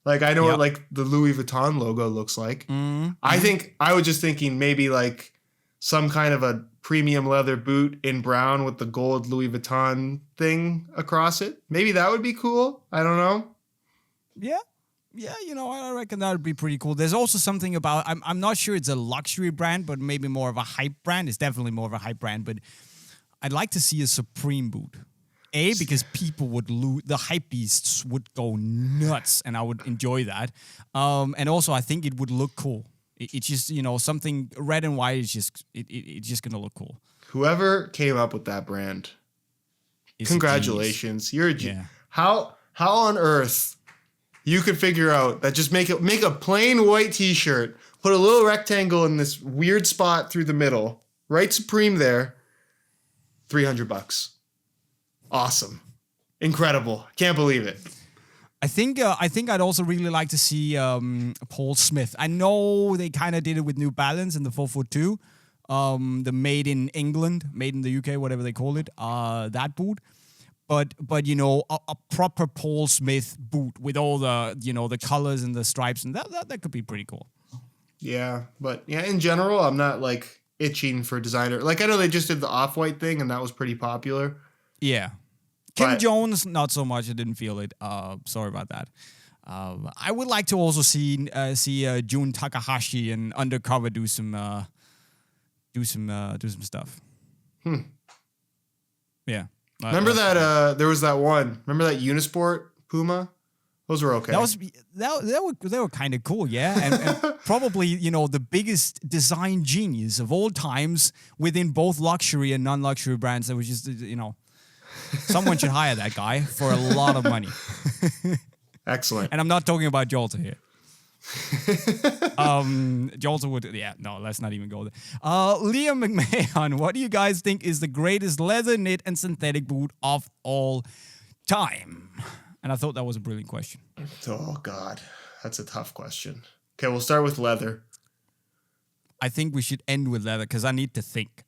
Like, I know what, like, the Louis Vuitton logo looks like. Mm-hmm. I was just thinking maybe, like, some kind of a premium leather boot in brown with the gold Louis Vuitton thing across it. Maybe that would be cool. I don't know. Yeah, I reckon that would be pretty cool. There's also something about, I'm not sure it's a luxury brand, but maybe more of a hype brand. It's definitely more of a hype brand, but I'd like to see a Supreme boot. Because people would the hype beasts would go nuts, and I would enjoy that. And also, I think it would look cool. It's just, something red and white is just, it's just gonna look cool. Whoever came up with that brand, congratulations! You're how on earth you could figure out that? Just make a plain white T-shirt, put a little rectangle in this weird spot through the middle, write Supreme there. $300. Awesome. Incredible. Can't believe it. I think I'd also really like to see Paul Smith. I know they kind of did it with New Balance in the 442. The made in England, made in the UK, whatever they call it, that boot. But a proper Paul Smith boot with all the, the colors and the stripes, and that could be pretty cool. Yeah, but in general, I'm not like itching for designer. Like, I know they just did the Off-White thing, and that was pretty popular. Yeah. Kim Jones, not so much. I didn't feel it. Sorry about that. I would like to also see Jun Takahashi and Undercover do some stuff. Yeah. Remember that there was that one. Remember that Unisport Puma? Those were okay. They were kind of cool, yeah. And probably, the biggest design genius of all times within both luxury and non-luxury brands. That was just, someone should hire that guy for a lot of money. Excellent. And I'm not talking about Jolter here. Jolter would, let's not even go there. Liam McMahon, what do you guys think is the greatest leather, knit, and synthetic boot of all time. And I thought that was a brilliant question. Oh, God. That's a tough question. Okay, we'll start with leather. I think we should end with leather because I need to think.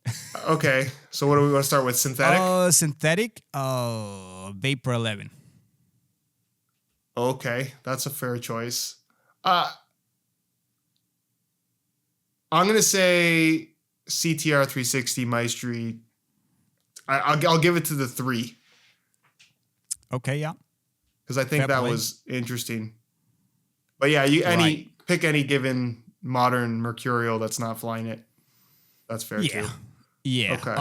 Okay, so what do we want to start with? Synthetic? Synthetic, Vapor 11. Okay, that's a fair choice. I'm going to say CTR 360 Maestri. I'll give it to the 3. Okay, yeah. Because I think that was interesting. But yeah, pick any given modern Mercurial that's not flying it. That's fair too. Yeah. Okay.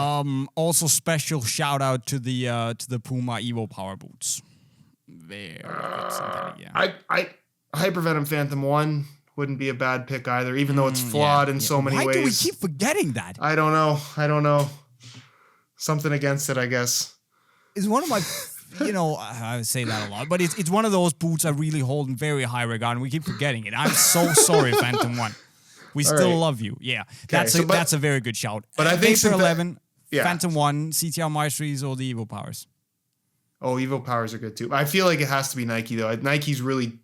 Also special shout out to the PUMA Evo Power Boots. Very good synthetic, yeah. I Hypervenom Phantom 1 wouldn't be a bad pick either, even though it's flawed in so many ways. Why do we keep forgetting that? I don't know. Something against it, I guess. It's one of my I say that a lot, but it's one of those boots I really hold in very high regard, and we keep forgetting it. I'm so sorry, Phantom 1. We still love you. Yeah, okay, that's a very good shout. But I think Vapor 11, Phantom 1, CTR Maestris, or the Evo Powers. Oh, Evo Powers are good too. I feel like it has to be Nike though. Nike's really,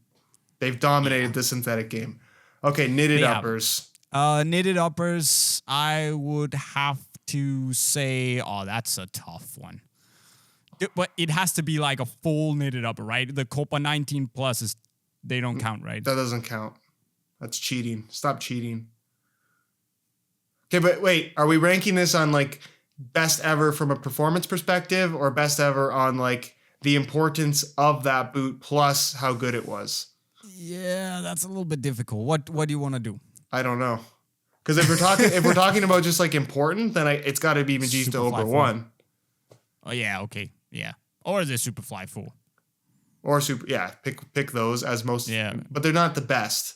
they've dominated the synthetic game. Okay, knitted uppers. Knitted uppers, I would have to say, that's a tough one. But it has to be like a full knitted upper, right? The Copa 19 Pluses, they don't count, right? That doesn't count. That's cheating. Stop cheating. Okay, but wait, are we ranking this on like best ever from a performance perspective or best ever on like the importance of that boot plus how good it was? Yeah, that's a little bit difficult. What do you want to do? I don't know. Because if we're talking about just like important, then it's got to be Magista Ober 1. Oh yeah, okay. Yeah. Or the Superfly 4. Or pick those as most, but they're not the best.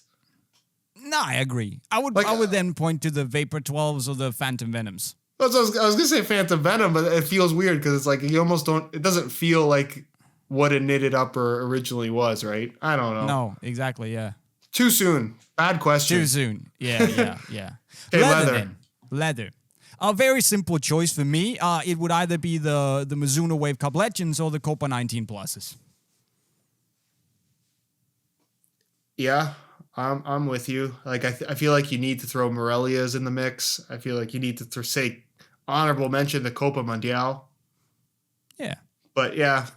No, I agree. I would then point to the Vapor 12s or the Phantom Venoms. I was going to say Phantom Venom, but it feels weird because it's like you almost don't, it doesn't feel like what a knitted upper originally was, right? I don't know. No, exactly, yeah. Too soon. Bad question. Too soon. Yeah. Okay, Leather. A very simple choice for me. It would either be the Mizuno Wave Cup Legends or the Copa 19 Pluses. Yeah, I'm with you. Like I feel like you need to throw Morelias in the mix. I feel like you need to say honorable mention the Copa Mundial. Yeah. But yeah.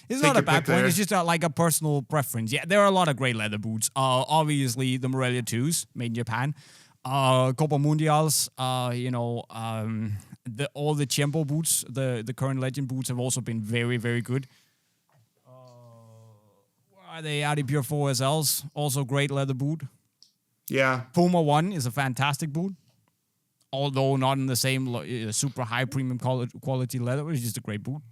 It's not a bad point. It's just like a personal preference. Yeah, there are a lot of great leather boots. Obviously, the Morelia 2s, made in Japan. Copa Mundials, all the Tiempo boots, the current Legend boots have also been very, very good. The Adi Pure 4 SLs, also great leather boot. Yeah. PUMA 1 is a fantastic boot, although not in the same super high premium quality leather. It's just a great boot.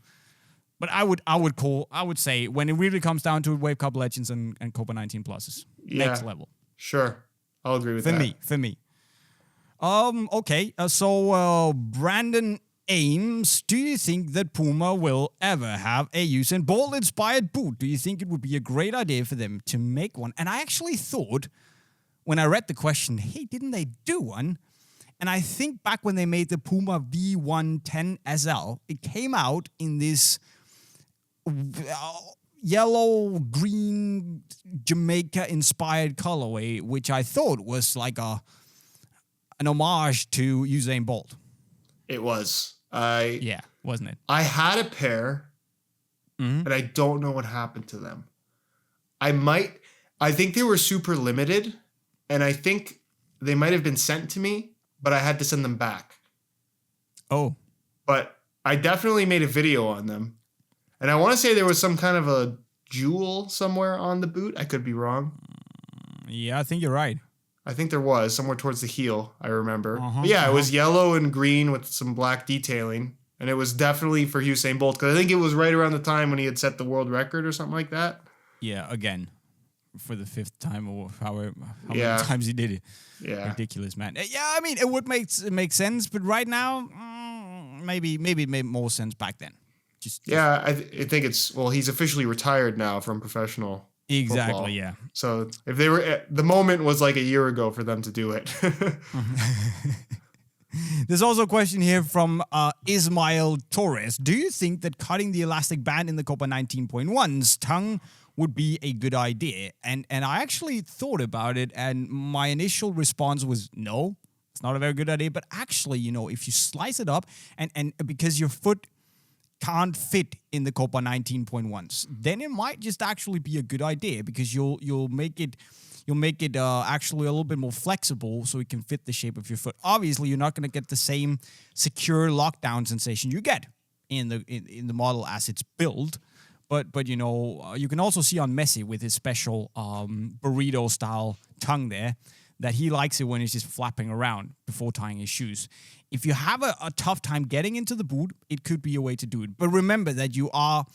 But I would say when it really comes down to it, Wave Cup Legends and Copa 19 Pluses, next level. Sure, I'll agree with that. For me. Okay. So Brandon Ames, do you think that PUMA will ever have a Usain Bolt inspired boot? Do you think it would be a great idea for them to make one? And I actually thought, when I read the question, hey, didn't they do one? And I think back when they made the PUMA V110 SL, it came out in this yellow, green, Jamaica-inspired colorway, which I thought was like an homage to Usain Bolt. It was. Wasn't it? I had a pair, and I don't know what happened to them. I think they were super limited, and I think they might have been sent to me, but I had to send them back. Oh. But I definitely made a video on them. And I want to say there was some kind of a jewel somewhere on the boot. I could be wrong. Yeah, I think you're right. I think there was somewhere towards the heel, I remember. It was yellow and green with some black detailing. And it was definitely for Usain Bolt because I think it was right around the time when he had set the world record or something like that. Yeah, again, for the 5th time or how many times he did it. Yeah. Ridiculous, man. Yeah, I mean, it would make sense, but right now, maybe it made more sense back then. I think he's officially retired now from professional football. Yeah. So if they were, the moment was like a year ago for them to do it. There's also a question here from Ismail Torres. Do you think that cutting the elastic band in the Copa 19.1's tongue would be a good idea? And I actually thought about it, and my initial response was no, it's not a very good idea. But actually, if you slice it up, and because your foot can't fit in the Copa 19.1s, then it might just actually be a good idea, because you'll make it actually a little bit more flexible so it can fit the shape of your foot. Obviously, you're not going to get the same secure lockdown sensation you get in the model as it's built. But you can also see on Messi with his special burrito style tongue there that he likes it when it's just flapping around before tying his shoes. If you have a tough time getting into the boot, it could be a way to do it. But remember that you are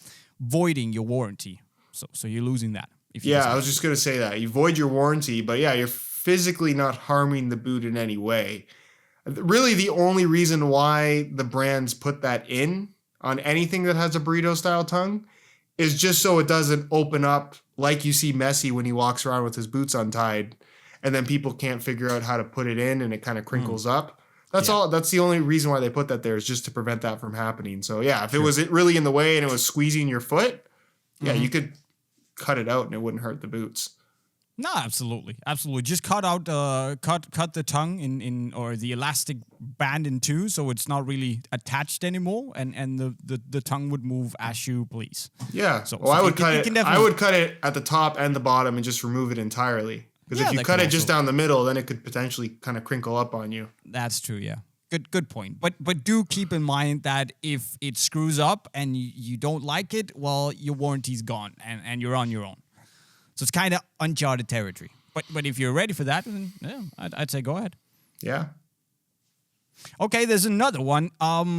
voiding your warranty, so you're losing that. I was just going to say that. You void your warranty, but yeah, you're physically not harming the boot in any way. Really, the only reason why the brands put that in on anything that has a burrito-style tongue is just so it doesn't open up like you see Messi when he walks around with his boots untied, and then people can't figure out how to put it in, and it kind of crinkles up. That's all. That's the only reason why they put that there, is just to prevent that from happening. So yeah, if it was really in the way and it was squeezing your foot, you could cut it out and it wouldn't hurt the boots. No, absolutely. Just cut out cut the tongue in or the elastic band in two, so it's not really attached anymore, and the tongue would move as you please. Yeah. I would cut it. I would cut it at the top and the bottom and just remove it entirely. Because if you cut it just down the middle, then it could potentially kind of crinkle up on you. That's true. Yeah. Good point. But do keep in mind that if it screws up and you don't like it, well, your warranty's gone and you're on your own. So it's kind of uncharted territory. But if you're ready for that, then yeah, I'd say go ahead. Yeah. Okay, there's another one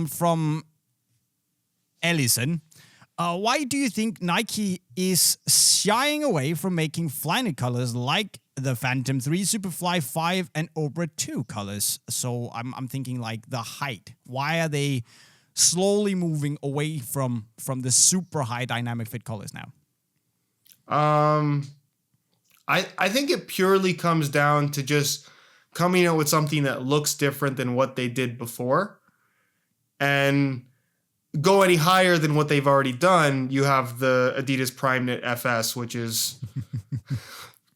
from Ellison. Why do you think Nike is shying away from making Flyknit colors like the Phantom 3, Superfly 5, and Obra 2 colors? So I'm thinking like the height. Why are they slowly moving away from the super high dynamic fit colors now? I think it purely comes down to just coming out with something that looks different than what they did before, and go any higher than what they've already done. You have the Adidas Prime Knit FS, which is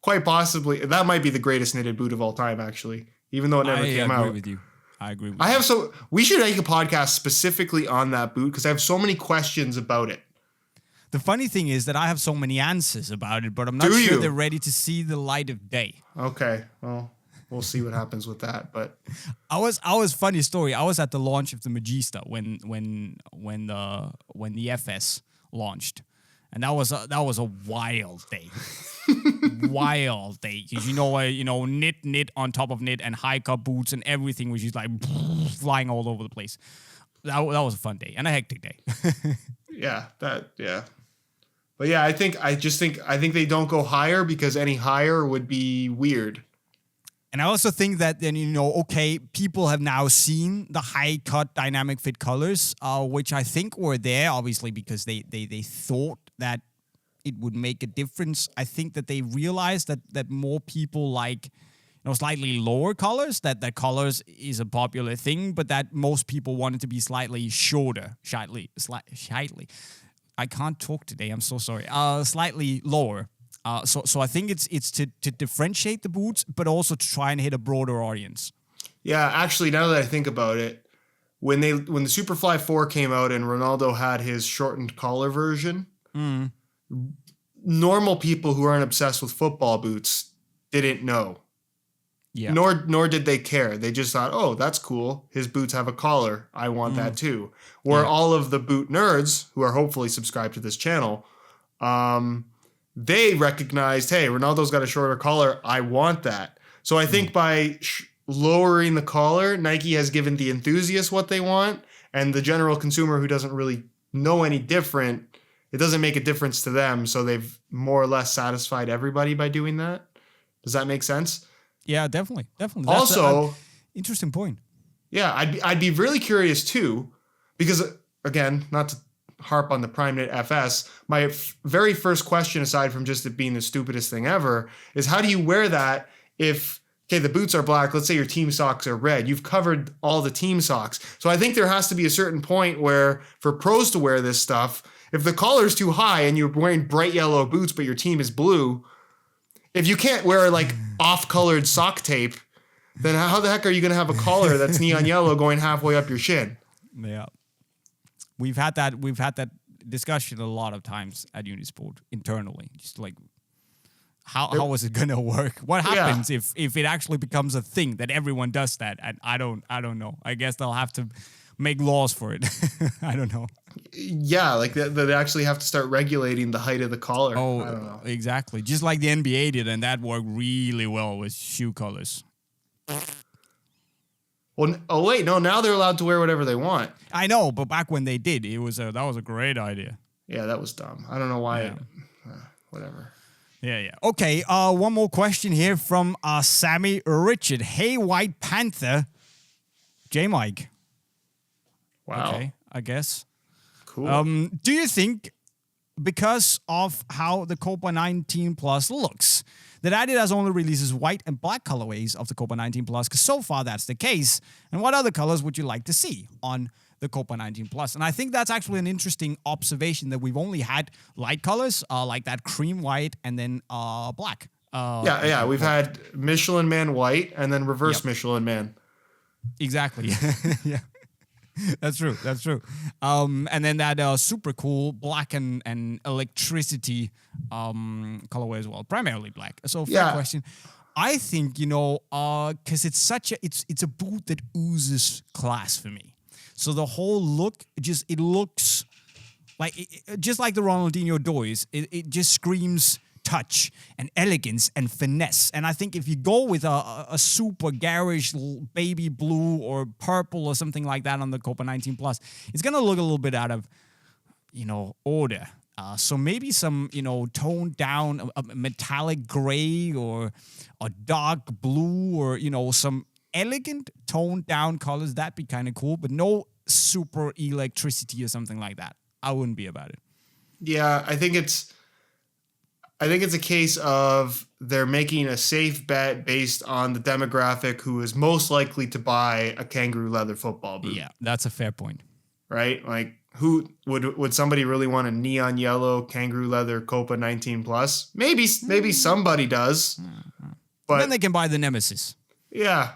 quite possibly, that might be the greatest knitted boot of all time, actually, even though it never came out. I agree with you. We should make a podcast specifically on that boot, because I have so many questions about it. The funny thing is that I have so many answers about it, but I'm not sure they're ready to see the light of day. Okay, well, we'll see what happens with that. But I was funny story. I was at the launch of the Magista when the FS launched, and that was a wild day. Wild day, because knit on top of knit and high cut boots and everything was just like flying all over the place. That was a fun day and a hectic day. Yeah. But yeah, I think they don't go higher because any higher would be weird. And I also think that then, people have now seen the high cut dynamic fit colors, which I think were there obviously because they thought that it would make a difference. I think that they realized that more people like slightly lower colors, that colors is a popular thing, but that most people wanted to be slightly shorter, slightly. I can't talk today. I'm so sorry. Slightly lower. So I think it's to differentiate the boots, but also to try and hit a broader audience. Yeah, actually, now that I think about it, when the Superfly 4 came out and Ronaldo had his shortened collar version, normal people who aren't obsessed with football boots didn't know. Yeah. Nor did they care. They just thought, oh, that's cool. His boots have a collar. I want that too. Where all of the boot nerds who are hopefully subscribed to this channel, they recognized, hey, Ronaldo's got a shorter collar. I want that. So I think by lowering the collar, Nike has given the enthusiasts what they want, and the general consumer who doesn't really know any different, it doesn't make a difference to them. So they've more or less satisfied everybody by doing that. Does that make sense? Yeah, definitely. That's also, interesting point. Yeah, I'd be really curious too, because again, not to harp on the Prime Knit FS, my very first question, aside from just it being the stupidest thing ever, is how do you wear that if okay, the boots are black. Let's say your team socks are red. You've covered all the team socks. So I think there has to be a certain point where for pros to wear this stuff, if the collar's too high and you're wearing bright yellow boots, but your team is blue, if you can't wear like off-colored sock tape, then how the heck are you going to have a collar that's neon yellow going halfway up your shin? Yeah. We've had that discussion a lot of times at Unisport internally. Just like, how is it gonna work? What happens if it actually becomes a thing that everyone does that? And I don't know. I guess they'll have to make laws for it. I don't know. Yeah, like they actually have to start regulating the height of the collar. Oh, I don't know. Exactly. Just like the NBA did, and that worked really well with shoe colors. Well, now they're allowed to wear whatever they want. I know, but back when they did, that was a great idea. Yeah, that was dumb. I don't know why. Yeah. Whatever. Yeah. Okay, one more question here from Sammy Richard. Hey, White Panther. JayMike. Wow. Okay, I guess. Cool. Do you think, because of how the Copa 19 Plus looks, that adidas only releases white and black colorways of the Copa 19 Plus? Because so far that's the case. And what other colors would you like to see on the Copa 19 Plus? And I think that's actually an interesting observation, that we've only had light colors, like that cream white and then black. We've had Michelin Man white and then reverse Michelin Man. Exactly. Yeah. That's true. And then that super cool black and electricity colorway as well, primarily black. So fair question. I think, because it's a boot that oozes class for me. So the whole look, it looks like just like the Ronaldinho Doys. It just screams touch and elegance and finesse. And I think if you go with a super garish baby blue or purple or something like that on the Copa 19 Plus, it's gonna look a little bit out of order. So maybe some toned down metallic gray or a dark blue, or some elegant toned down colors. That'd be kind of cool, but no super electricity or something like that. I wouldn't be about it. Yeah, I think it's a case of they're making a safe bet based on the demographic who is most likely to buy a kangaroo leather football boot. Yeah, that's a fair point. Right? Like, who would somebody really want a neon yellow kangaroo leather Copa 19 Plus? Maybe somebody does. But then they can buy the Nemesis. Yeah.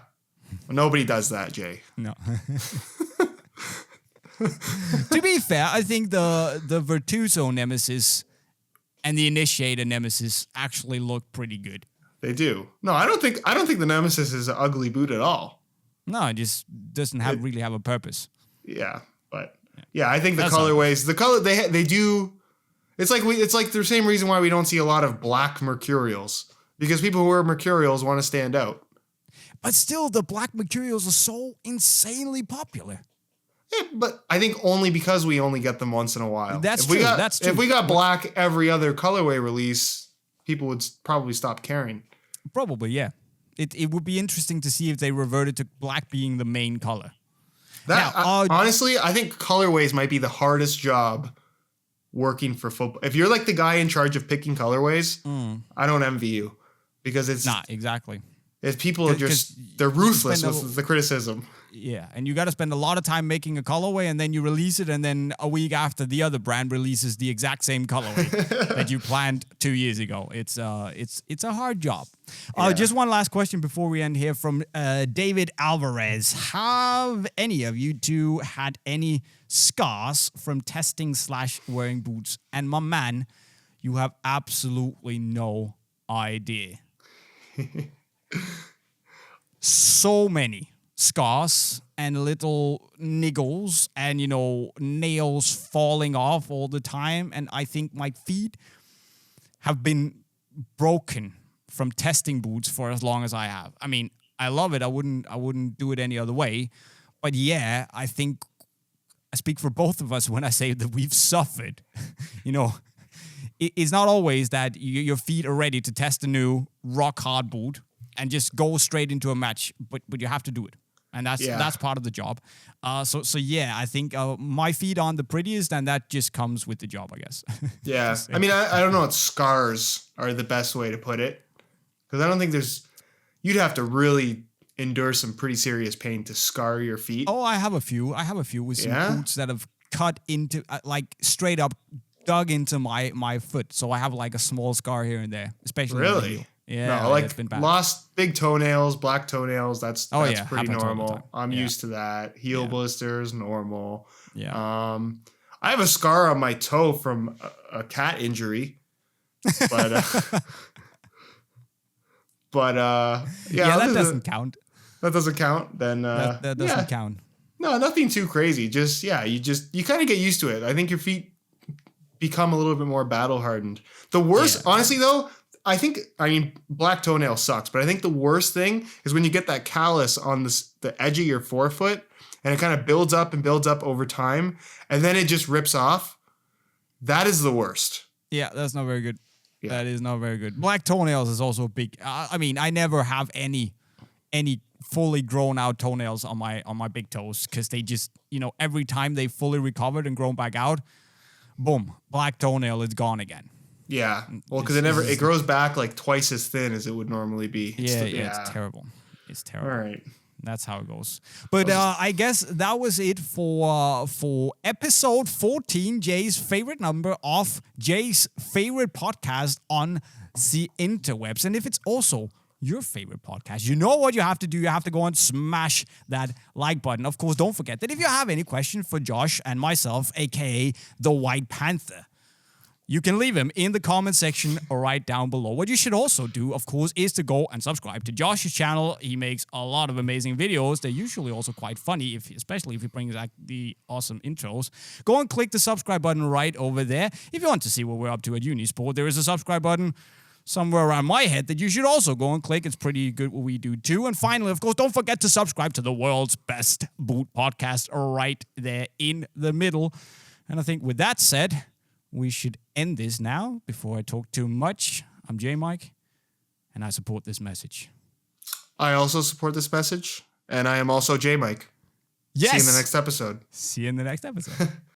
Well, nobody does that, Jay. No. To be fair, I think the Virtuoso Nemesis and the Initiator Nemesis actually look pretty good. They do. No, I don't think the Nemesis is an ugly boot at all. No, it just doesn't really have a purpose. Yeah, but I think the colorways, they do. It's like the same reason why we don't see a lot of black Mercurials, because people who wear Mercurials want to stand out. But still, the black Mercurials are so insanely popular. Yeah, but I think only because we only get them once in a while. That's true. If we got black every other colorway release, people would probably stop caring. Probably, yeah. It would be interesting to see if they reverted to black being the main color. Honestly, I think colorways might be the hardest job working for football. If you're like the guy in charge of picking colorways, I don't envy you, because it's not exactly. If people are they're ruthless with the criticism. Yeah, and you got to spend a lot of time making a colorway, and then you release it, and then a week after the other brand releases the exact same colorway that you planned 2 years ago. It's a hard job. Just one last question before we end here from David Alvarez. Have any of you two had any scars from testing / wearing boots? And my man, you have absolutely no idea. So many scars and little niggles and nails falling off all the time, and I think my feet have been broken from testing boots for as long as I have. I mean, I love it. I wouldn't do it any other way, but yeah, I think I speak for both of us when I say that we've suffered. It's not always that your feet are ready to test a new rock hard boot and just go straight into a match, but you have to do it. And that's part of the job. So yeah, I think my feet aren't the prettiest, and that just comes with the job, I guess. Yeah. I mean, I don't know if scars are the best way to put it, because I don't think there's, you'd have to really endure some pretty serious pain to scar your feet. Oh, I have a few. with some boots that have cut into, like straight up dug into my foot. So I have like a small scar here and there, especially. Really? Yeah. No, like lost big toenails, black toenails. That's pretty normal. I'm used to that. Heel blisters, normal. Yeah. I have a scar on my toe from a cat injury, but that doesn't count. That doesn't count. Then that doesn't count. No, nothing too crazy. Just you kind of get used to it. I think your feet become a little bit more battle hardened. The worst, honestly, though, I mean, black toenail sucks, but I think the worst thing is when you get that callus on the edge of your forefoot, and it kind of builds up over time, and then it just rips off. That is the worst. Yeah, that's not very good. Yeah. That is not very good. Black toenails is also big. I mean, I never have any fully grown out toenails on my big toes, because they just, every time they fully recovered and grown back out, boom, black toenail is gone again. Yeah, well, because it grows back like twice as thin as it would normally be. It's terrible. It's terrible. All right. That's how it goes. But I guess that was it for episode 14, Jay's favorite number of Jay's favorite podcast on the interwebs. And if it's also your favorite podcast, you know what you have to do. You have to go and smash that like button. Of course, don't forget that if you have any questions for Josh and myself, aka the White Panther, you can leave them in the comment section right down below. What you should also do, of course, is to go and subscribe to Josh's channel. He makes a lot of amazing videos. They're usually also quite funny, especially if he brings like the awesome intros. Go and click the subscribe button right over there. If you want to see what we're up to at Unisport, there is a subscribe button somewhere around my head that you should also go and click. It's pretty good what we do too. And finally, of course, don't forget to subscribe to the world's best boot podcast right there in the middle. And I think with that said, we should end this now before I talk too much. I'm JayMike, and I support this message. I also support this message, and I am also JayMike. Yes. See you in the next episode. See you in the next episode.